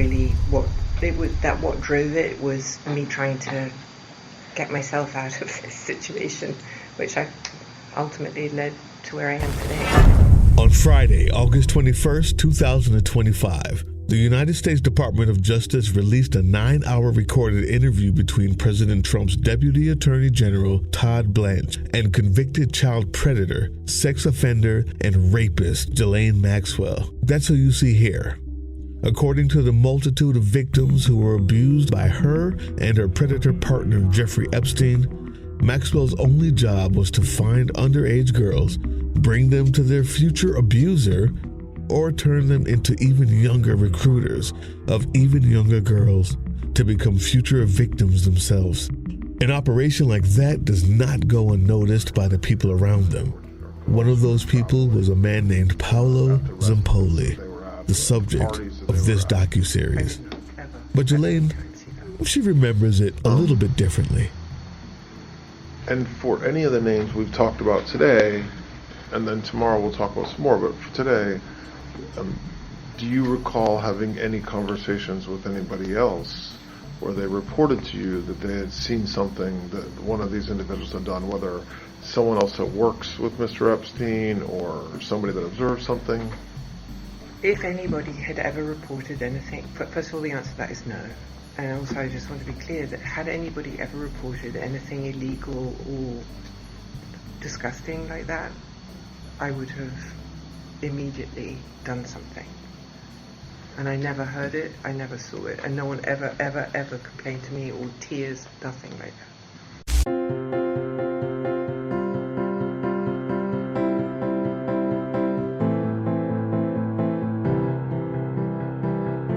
really what drove it was me trying to get myself out of this situation, which I ultimately led to where I am today. On Friday, August 21st, 2025, the United States Department of Justice released a 9-hour recorded interview between President Trump's Deputy Attorney General Todd Blanche and convicted child predator, sex offender, and rapist Ghislaine Maxwell. That's who you see here. According to the multitude of victims who were abused by her and her predator partner Jeffrey Epstein, Maxwell's only job was to find underage girls, bring them to their future abuser, or turn them into even younger recruiters of even younger girls to become future victims themselves. An operation like that does not go unnoticed by the people around them. One of those people was a man named Paolo Zampolli, the subject of this docuseries. But Ghislaine, she remembers it a little bit differently. And for any of the names we've talked about today, and then tomorrow we'll talk about some more, but for today, do you recall having any conversations with anybody else where they reported to you that they had seen something that one of these individuals had done, whether someone else that works with Mr. Epstein or somebody that observed something? If anybody had ever reported anything, first of all, the answer to that is no. And also, I just want to be clear that had anybody ever reported anything illegal or disgusting like that, I would have immediately done something. And I never heard it, I never saw it, and no one ever complained to me, or tears, nothing like that.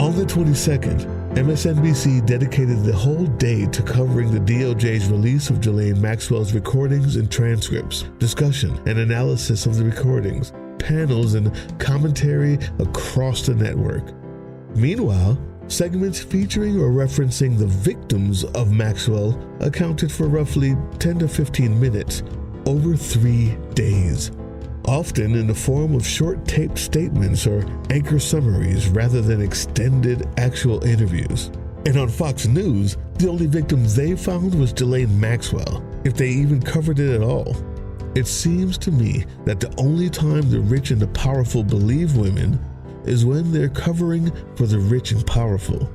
On the 22nd, MSNBC dedicated the whole day to covering the DOJ's release of Ghislaine Maxwell's recordings and transcripts, discussion and analysis of the recordings, panels and commentary across the network. Meanwhile, segments featuring or referencing the victims of Maxwell accounted for roughly 10 to 15 minutes over 3 days, often in the form of short taped statements or anchor summaries rather than extended actual interviews. And on Fox News, the only victim they found was Ghislaine Maxwell, if they even covered it at all. It seems to me that the only time the rich and the powerful believe women is when they're covering for the rich and powerful,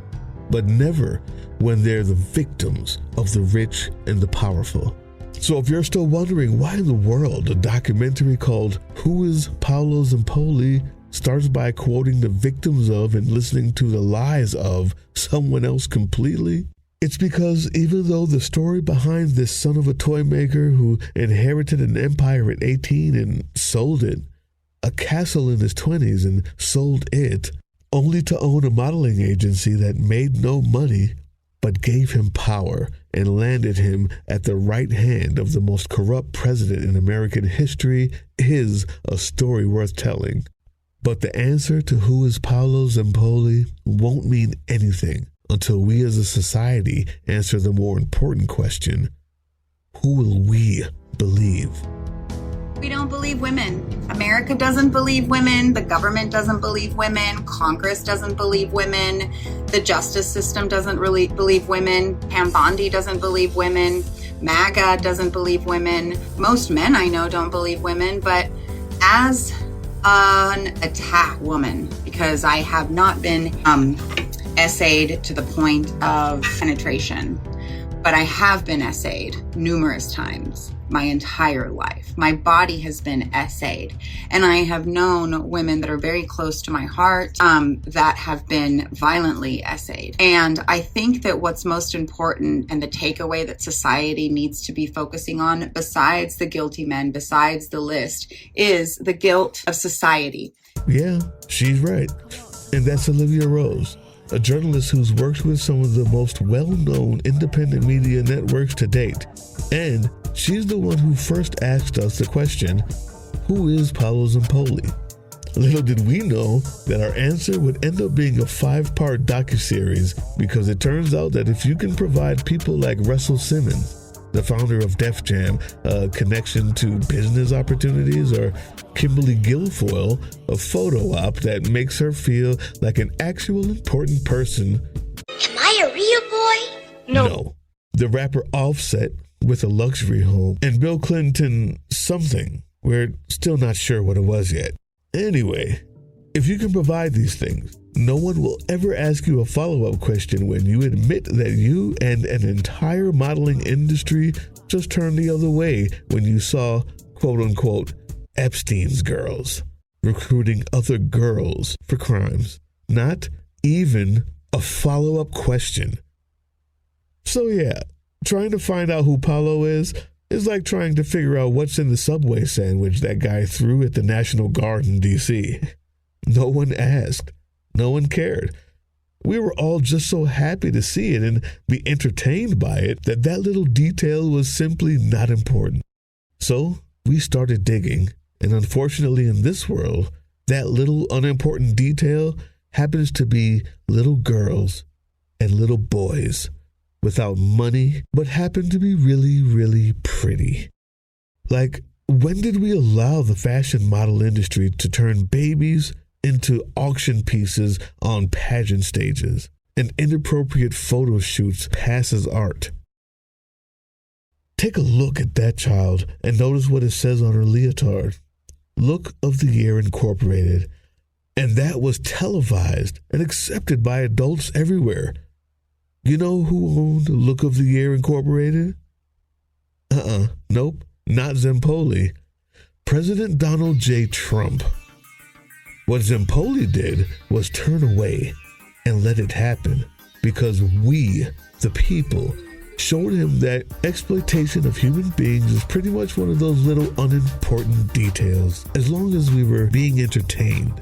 but never when they're the victims of the rich and the powerful. So if you're still wondering why in the world a documentary called Who is Paolo Zampolli starts by quoting the victims of and listening to the lies of someone else completely, it's because even though the story behind this son of a toy maker who inherited an empire at 18 and sold it, a castle in his 20s and sold it, only to own a modeling agency that made no money but gave him power and landed him at the right hand of the most corrupt president in American history, is a story worth telling. But the answer to who is Paolo Zampolli won't mean anything until we as a society answer the more important question: who will we believe? We don't believe women. America doesn't believe women. The government doesn't believe women. Congress doesn't believe women. The justice system doesn't really believe women. Pam Bondi doesn't believe women. MAGA doesn't believe women. Most men I know don't believe women. But as an attack woman, because I have not been essayed to the point of penetration, but I have been essayed numerous times. My entire life. My body has been essayed. And I have known women that are very close to my heart that have been violently essayed. And I think that what's most important and the takeaway that society needs to be focusing on, besides the guilty men, besides the list, is the guilt of society. Yeah, she's right. And that's Olivia Rose, a journalist who's worked with some of the most well-known independent media networks to date. And she's the one who first asked us the question, who is Paolo Zampolli? Little did we know that our answer would end up being a 5-part docuseries, because it turns out that if you can provide people like Russell Simmons, the founder of Def Jam, a connection to business opportunities, or Kimberly Guilfoyle, a photo op that makes her feel like an actual important person? Am I a real boy? No. The rapper Offset with a luxury home, and Bill Clinton something. We're still not sure what it was yet. Anyway, if you can provide these things, no one will ever ask you a follow-up question when you admit that you and an entire modeling industry just turned the other way when you saw, quote-unquote, Epstein's girls recruiting other girls for crimes. Not even a follow-up question. So yeah, trying to find out who Paolo is like trying to figure out what's in the Subway sandwich that guy threw at the National Guard in D.C. No one asked. No one cared. We were all just so happy to see it and be entertained by it that little detail was simply not important. So we started digging, and unfortunately in this world, that little unimportant detail happens to be little girls and little boys without money, but happen to be really, really pretty. Like, when did we allow the fashion model industry to turn babies into auction pieces on pageant stages and inappropriate photo shoots pass as art? Take a look at that child and notice what it says on her leotard. Look of the Year Incorporated. And that was televised and accepted by adults everywhere. You know who owned Look of the Year Incorporated? Nope, not Zampolli. President Donald J. Trump. What Zampolli did was turn away and let it happen because we, the people, showed him that exploitation of human beings is pretty much one of those little unimportant details as long as we were being entertained.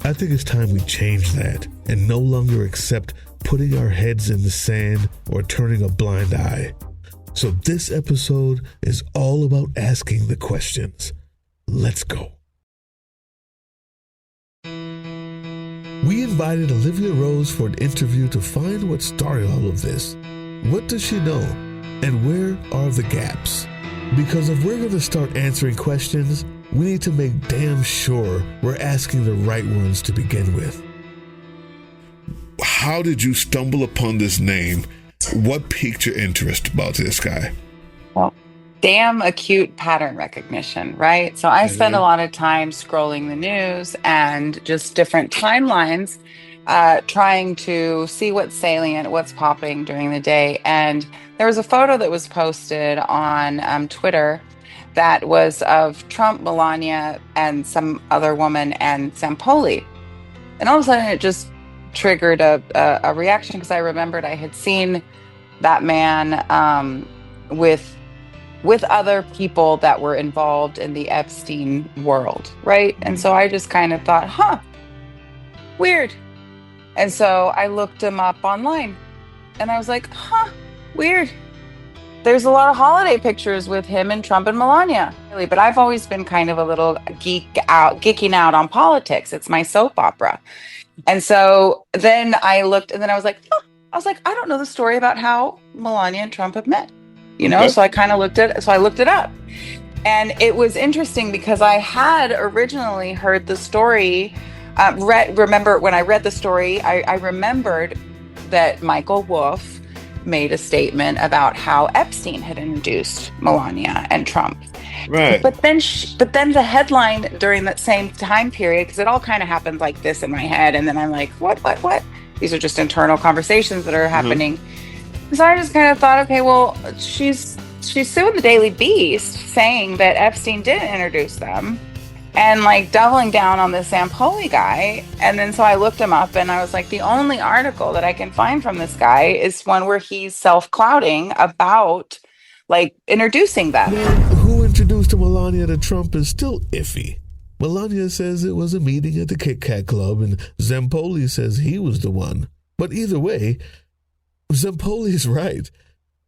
I think it's time we change that and no longer accept putting our heads in the sand or turning a blind eye. So this episode is all about asking the questions. Let's go. We invited Olivia Rose for an interview to find what started all of this. What does she know? And where are the gaps? Because if we're going to start answering questions, we need to make damn sure we're asking the right ones to begin with. How did you stumble upon this name? What piqued your interest about this guy? Well, damn acute pattern recognition, right? So I spend a lot of time scrolling the news and just different timelines, trying to see what's salient, what's popping during the day. And there was a photo that was posted on Twitter that was of Trump, Melania, and some other woman and Zampolli. And all of a sudden it just triggered a reaction because I remembered I had seen that man with other people that were involved in the Epstein world, right? And so I just kind of thought, weird. And so I looked him up online and I was like, weird. There's a lot of holiday pictures with him and Trump and Melania. Really, but I've always been kind of a little geeking out on politics. It's my soap opera. And so then I looked and then I was like, I don't know the story about how Melania and Trump have met, Okay. So I looked it up. And it was interesting because I had originally heard the story, remember when I read the story, I remembered that Michael Wolff made a statement about how Epstein had introduced Melania and Trump. Right. But then the headline during that same time period, because it all kind of happened like this in my head, and then I'm like, what? These are just internal conversations that are happening. So I just kind of thought, okay, well, she's suing the Daily Beast, saying that Epstein didn't introduce them, and like doubling down on this Zampolli guy. And then so I looked him up, and I was like, the only article that I can find from this guy is one where he's self-clouding about like introducing them. Who introduced Melania to Trump is still iffy. Melania says it was a meeting at the Kit Kat Club, and Zampolli says he was the one. But either way, Zampoli's right.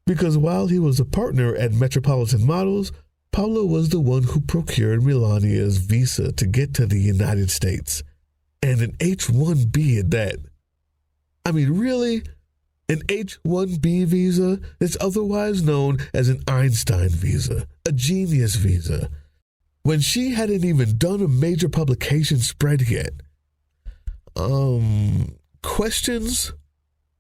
Because while he was a partner at Metropolitan Models, Paolo was the one who procured Melania's visa to get to the United States. And an H-1B at that. I mean, really? An H-1B visa is otherwise known as an Einstein visa, a genius visa, when she hadn't even done a major publication spread yet. Questions?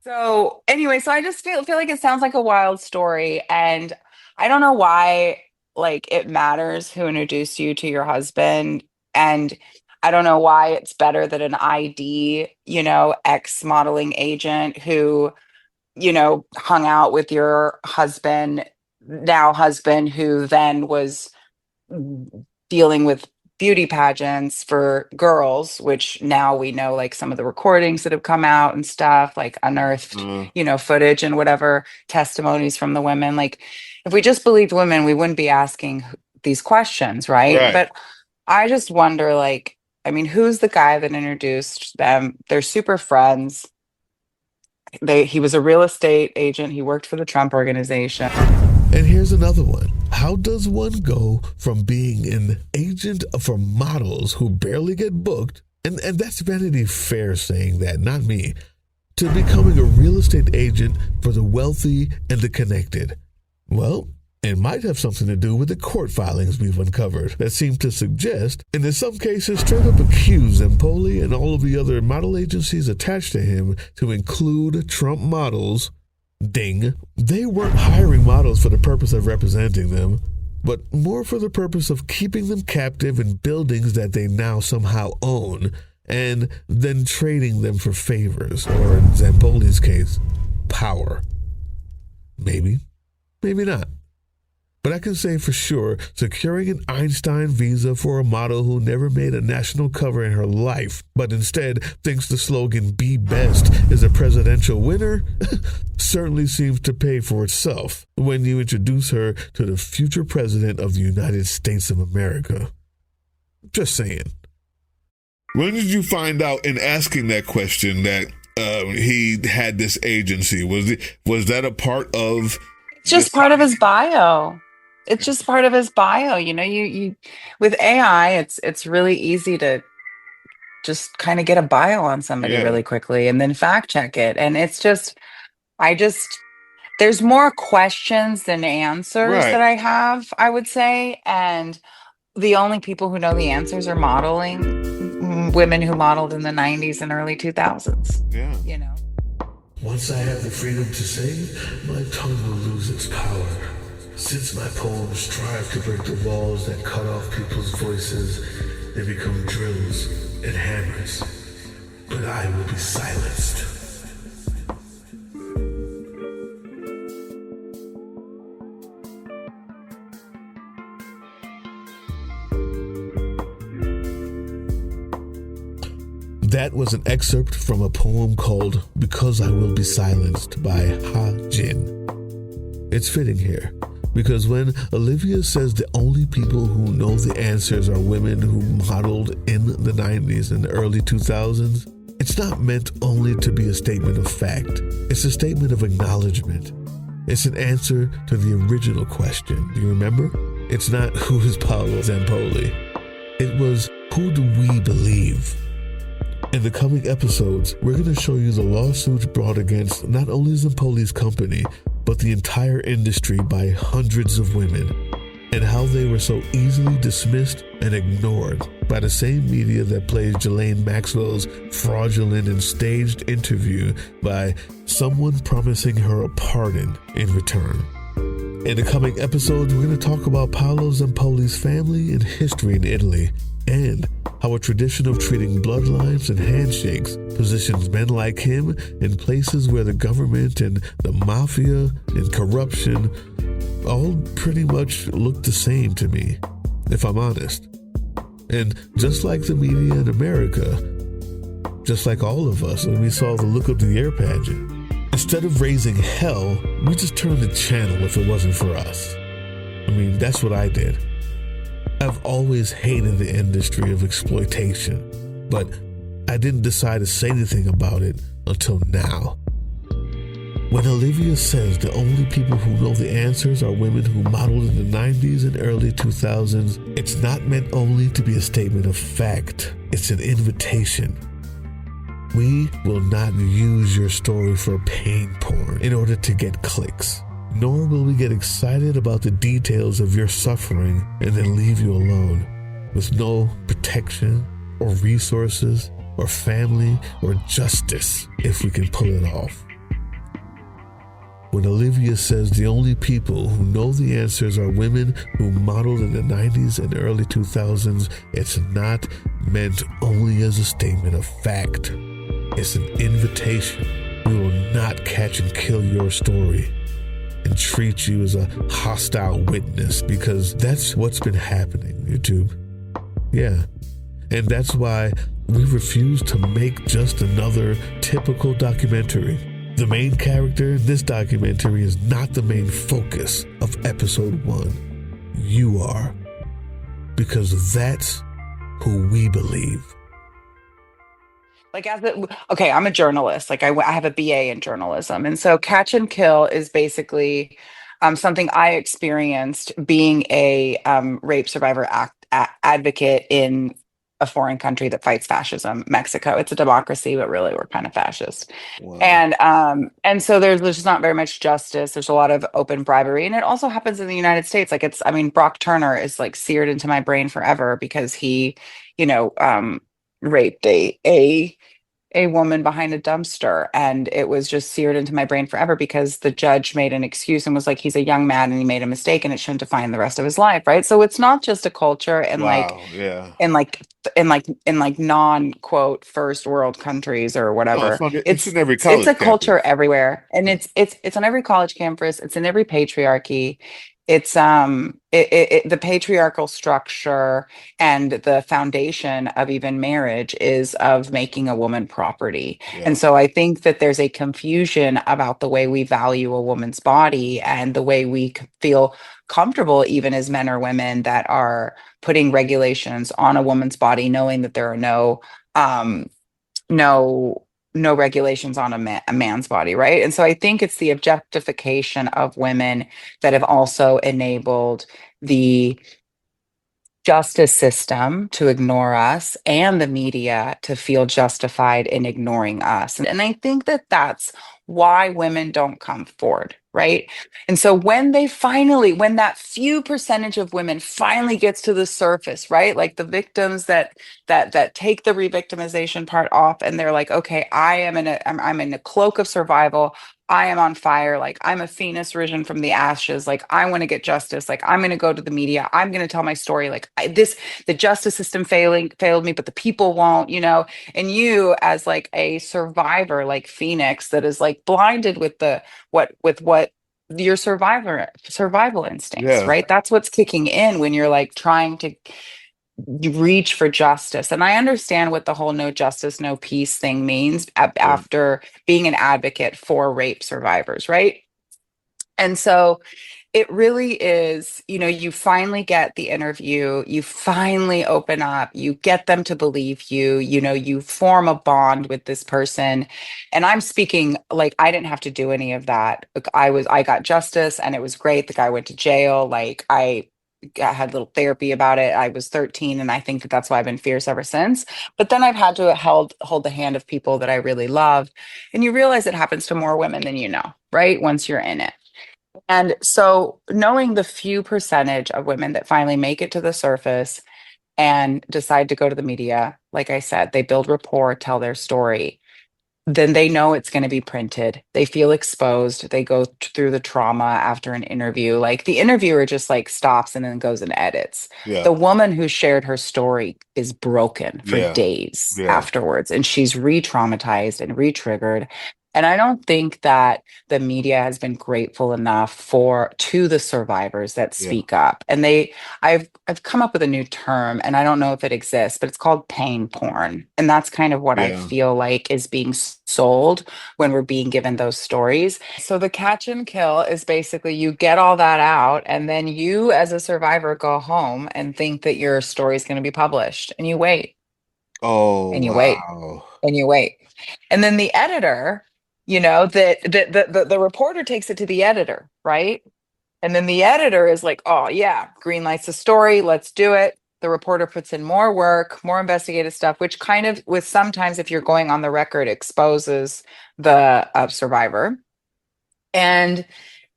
So anyway, so I just feel like it sounds like a wild story, and I don't know why like it matters who introduced you to your husband, and I don't know why it's better that an ID, ex modeling agent who, hung out with your husband, now husband, who then was dealing with beauty pageants for girls, which now we know, like some of the recordings that have come out and stuff, like unearthed, footage and whatever testimonies from the women. Like, if we just believed women, we wouldn't be asking these questions, right? But I just wonder, like, I mean, who's the guy that introduced them? They're super friends. He was a real estate agent. He worked for the Trump organization. And here's another one. How does one go from being an agent for models who barely get booked, and that's Vanity Fair saying that, not me, to becoming a real estate agent for the wealthy and the connected? Well, it might have something to do with the court filings we've uncovered that seem to suggest, and in some cases straight up accuse Zampolli and all of the other model agencies attached to him, to include Trump models. Ding. They weren't hiring models for the purpose of representing them, but more for the purpose of keeping them captive in buildings that they now somehow own, and then trading them for favors, or in Zampoli's case, power. Maybe. Maybe not. But I can say for sure, securing an Einstein visa for a model who never made a national cover in her life, but instead thinks the slogan "Be Best" is a presidential winner, certainly seems to pay for itself when you introduce her to the future president of the United States of America. Just saying. When did you find out in asking that question that he had this agency? Was that a part of... It's just part of his bio. It's just part of his bio. You with AI, it's really easy to just kind of get a bio on somebody really quickly and then fact check it. And it's just, there's more questions than answers that I have, I would say. And the only people who know the answers are women who modeled in the 90s and early 2000s. Yeah. Once I have the freedom to say, my tongue will lose its power. Since my poems strive to break the walls that cut off people's voices, they become drills and hammers. But I will be silenced. That was an excerpt from a poem called "Because I Will Be Silenced" by Ha Jin. It's fitting here, because when Olivia says the only people who know the answers are women who modeled in the 90s and the early 2000s, it's not meant only to be a statement of fact. It's a statement of acknowledgement. It's an answer to the original question. Do you remember? It's not who is Paolo Zampolli. It was, who do we believe? In the coming episodes, we're going to show you the lawsuits brought against not only Zampoli's company, but the entire industry by hundreds of women, and how they were so easily dismissed and ignored by the same media that plays Ghislaine Maxwell's fraudulent and staged interview by someone promising her a pardon in return. In the coming episodes, we're going to talk about Paolo Zampoli's family and history in Italy, and how a tradition of treating bloodlines and handshakes positions men like him in places where the government and the mafia and corruption all pretty much look the same to me, if I'm honest. And just like the media in America, just like all of us when we saw the Look of the Year pageant, instead of raising hell, we just turned the channel if it wasn't for us. I mean, that's what I did. I've always hated the industry of exploitation, but I didn't decide to say anything about it until now. When Olivia says the only people who know the answers are women who modeled in the 90s and early 2000s, it's not meant only to be a statement of fact. It's an invitation. We will not use your story for pain porn in order to get clicks. Nor will we get excited about the details of your suffering and then leave you alone with no protection or resources or family or justice if we can pull it off. When Olivia says the only people who know the answers are women who modeled in the 90s and early 2000s, it's not meant only as a statement of fact. It's an invitation. We will not catch and kill your story and treat you as a hostile witness, because that's what's been happening, YouTube. Yeah. And that's why we refuse to make just another typical documentary. The main character in this documentary is not the main focus of episode 1. You are. Because that's who we believe. Like, okay, I'm a journalist. Like, I have a BA in journalism. And so Catch and Kill is basically something I experienced being a rape survivor advocate in a foreign country that fights fascism, Mexico. It's a democracy, but really we're kind of fascist. Wow. And so there's just not very much justice. There's a lot of open bribery. And it also happens in the United States. Like, Brock Turner is like seared into my brain forever because he, raped a woman behind a dumpster, and it was just seared into my brain forever because the judge made an excuse and was like, he's a young man and he made a mistake and it shouldn't define the rest of his life, right? So it's not just a culture and Wow, yeah. in non-quote first world countries or whatever. It's in every college it's a culture campus. everywhere, and it's on every college campus. It's in every patriarchy. It's the patriarchal structure and the foundation of even marriage is of making a woman property. Yeah. And so I think that there's a confusion about the way we value a woman's body and the way we feel comfortable, even as men or women, that are putting regulations on a woman's body, knowing that there are no regulations on a man's body, right? And so I think it's the objectification of women that have also enabled the justice system to ignore us and the media to feel justified in ignoring us. And I think that that's why women don't come forward, right? And so when that few percentage of women finally gets to the surface, right? Like the victims that take the re-victimization part off and they're like, okay, I'm in a cloak of survival. I am on fire. Like, I'm a phoenix risen from the ashes. Like, I want to get justice. Like, I'm going to go to the media. I'm going to tell my story. Like, the justice system failed me, but the people won't, and you as like a survivor, like Phoenix, that is like blinded with what your survival instincts, Yeah. right? That's what's kicking in when you're like trying to reach for justice. And I understand what the whole no justice, no peace thing means after being an advocate for rape survivors, right? And so it really is, you finally get the interview, you finally open up, you get them to believe you, you form a bond with this person. And I'm speaking like I didn't have to do any of that. I got justice and it was great. The guy went to jail. Like, I had little therapy about it. I was 13, and I think that that's why I've been fierce ever since. But then I've had to hold the hand of people that I really love. And you realize it happens to more women than you know, right? Once you're in it. And so knowing the few percentage of women that finally make it to the surface and decide to go to the media, like I said, they build rapport, tell their story, then they know it's going to be printed. They feel exposed. They go through the trauma after an interview. Like, the interviewer just like stops and then goes and edits. Yeah. The woman who shared her story is broken for days Yeah. afterwards, and she's re-traumatized and re-triggered. And I don't think that the media has been grateful enough to the survivors that speak up. And I've come up with a new term, and I don't know if it exists, but it's called pain porn. And that's kind of what I feel like is being sold when we're being given those stories. So the catch and kill is basically you get all that out, and then you as a survivor go home and think that your story is going to be published, and you wait. Oh, And you wow. wait. And you wait. And then the editor, the reporter takes it to the editor, right? And then the editor is like, oh yeah, green lights the story, let's do it. the reporter puts in more work, more investigative stuff, which kind of, with sometimes if you're going on the record, exposes the survivor. And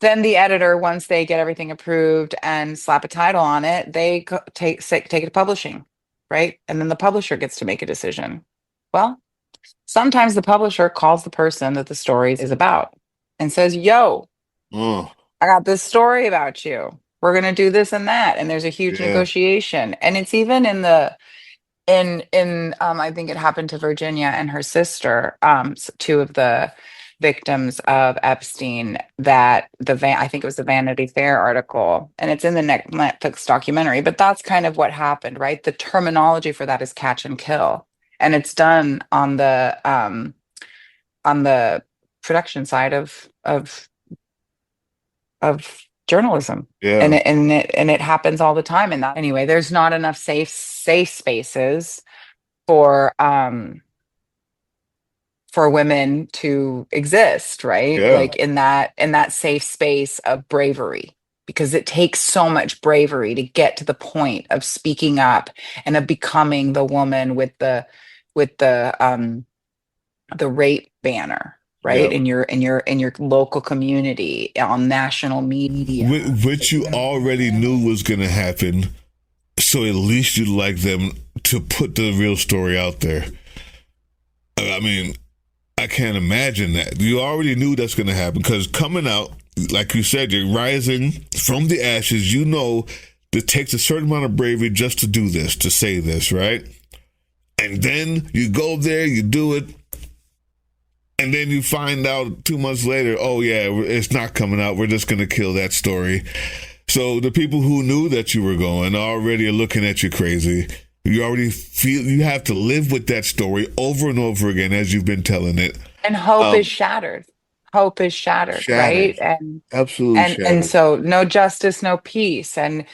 then the editor, once they get everything approved and slap a title on it, they take it to publishing, right? And then the publisher gets to make a decision. Well, sometimes the publisher calls the person that the story is about and says, yo, I got this story about you. We're going to do this and that. And there's a huge negotiation. And it's even in the, I think it happened to Virginia and her sister, two of the victims of Epstein, that I think it was the Vanity Fair article, and it's in the Netflix documentary, but that's kind of what happened, right? The terminology for that is catch and kill. And it's done on the production side of journalism. And it happens all the time. And that, anyway, there's not enough safe spaces for women to exist, right? Like in that safe space of bravery, because it takes so much bravery to get to the point of speaking up and of becoming the woman with the rape banner, right? In your local community, on national media, which you already knew was going to happen, so at least you'd like them to put the real story out there. I mean, I can't imagine that. You already knew that's going to happen, because coming out, like you said, you're rising from the ashes. You know it takes a certain amount of bravery just to do this, to say this, right? And then you go there, you do it, and then you find out 2 months later, oh yeah, it's not coming out. We're just going to kill that story. So the people who knew that you were going already are looking at you crazy. You already feel you have to live with that story over and over again as you've been telling it. And hope is shattered. Hope is shattered, right? And absolutely shattered. And so no justice, no peace. And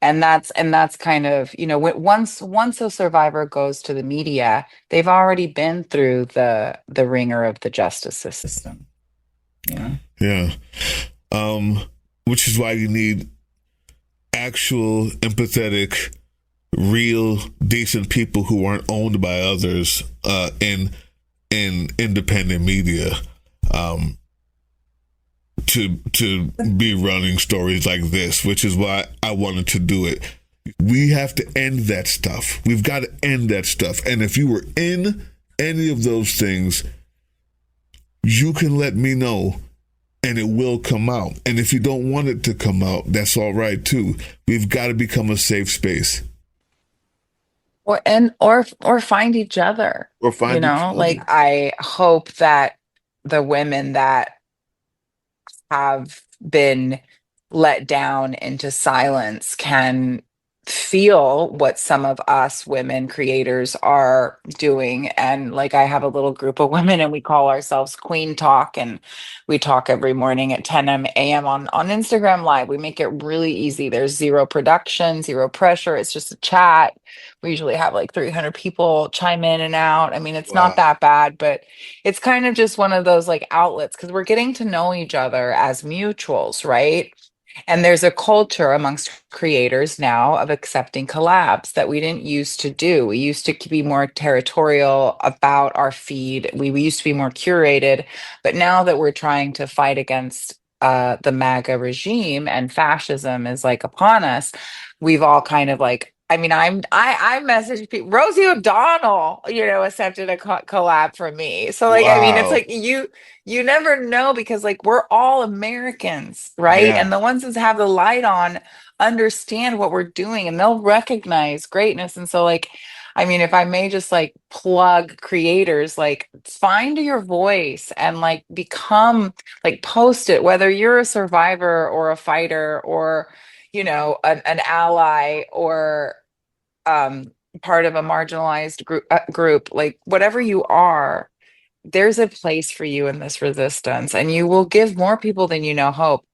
that's kind of, once a survivor goes to the media, they've already been through the ringer of the justice system. Yeah. Which is why you need actual empathetic, real, decent people who aren't owned by others in independent media to be running stories like this, which is why I wanted to do it. We have to end that stuff. We've got to end that stuff. And if you were in any of those things, you can let me know, and it will come out. And if you don't want it to come out, that's all right too. We've got to become a safe space. Or find each other. Or find each other. Like, I hope that the women that have been let down into silence can feel what some of us women creators are doing. And like, I have a little group of women, and we call ourselves Queen Talk, and we talk every morning at 10 a.m. on Instagram Live. We make it really easy. There's zero production, zero pressure. It's just a chat. We usually have like 300 people chime in and out. I mean, it's not that bad, but it's kind of just one of those like outlets, because we're getting to know each other as mutuals, right? And there's a culture amongst creators now of accepting collabs that we didn't used to do. We used to be more territorial about our feed. We used to be more curated. But now that we're trying to fight against the MAGA regime and fascism is like upon us, we've all kind of like, I mean, I messaged people. Rosie O'Donnell, accepted a collab from me. So like, I mean, it's like you never know, because like, we're all Americans, right? Yeah. And the ones that have the light on understand what we're doing, and they'll recognize greatness. And so like, I mean, if I may just like plug creators, like find your voice and like become, like post it, whether you're a survivor or a fighter or an ally or part of a marginalized group, like whatever you are, there's a place for you in this resistance, and you will give more people than hope.